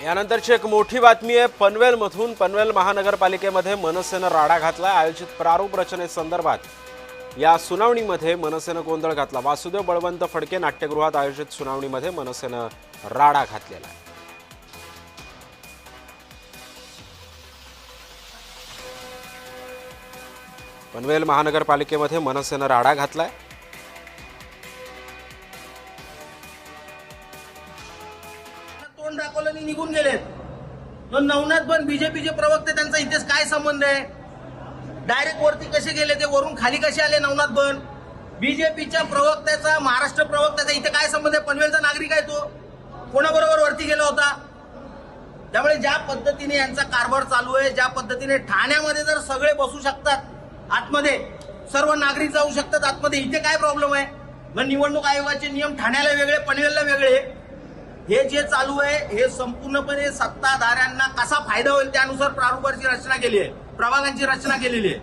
यानंतरची एक मोठी बातमी आहे पनवेलमधून। पनवेल महानगरपालिकेमध्ये मनसेनं राडा घातला। आयोजित प्रारूप रचनेसंदर्भात या सुनावणीमध्ये मनसेनं गोंधळ घातला। वासुदेव बळवंत फडके नाट्यगृहात आयोजित सुनावणीमध्ये मनसेनं राडा घातलेला आहे। पनवेल महानगरपालिकेमध्ये मनसेनं राडा घातलाय। तोंड दाखवलं आणि निघून गेलेत। नवनाथ पण बीजेपीचे प्रवक्ते, त्यांचा इथेच काय संबंध आहे? डायरेक्ट वरती कसे गेले ते, वरून खाली कसे आले नवनाथ पण? बीजेपीच्या प्रवक्त्याचा, महाराष्ट्र प्रवक्त्याचा इथे काय संबंध आहे? पनवेलचा नागरिक आहे तो, कोणाबरोबर वरती गेला होता? त्यामुळे ज्या पद्धतीने यांचा कारभार चालू आहे, ज्या पद्धतीने ठाण्यामध्ये जर सगळे बसू शकतात आतमध्ये, सर्व नागरिक जाऊ शकतात आतमध्ये, इथे काय प्रॉब्लेम आहे? मग निवडणूक आयोगाचे नियम ठाण्याला वेगळे, पनवेलला वेगळे। हे जे चालू आहे हे संपूर्णपणे सत्ताधाऱ्यांना कसा फायदा होईल त्यानुसार प्रारूपाची रचना केली आहे, प्रभागांची रचना केलेली आहे।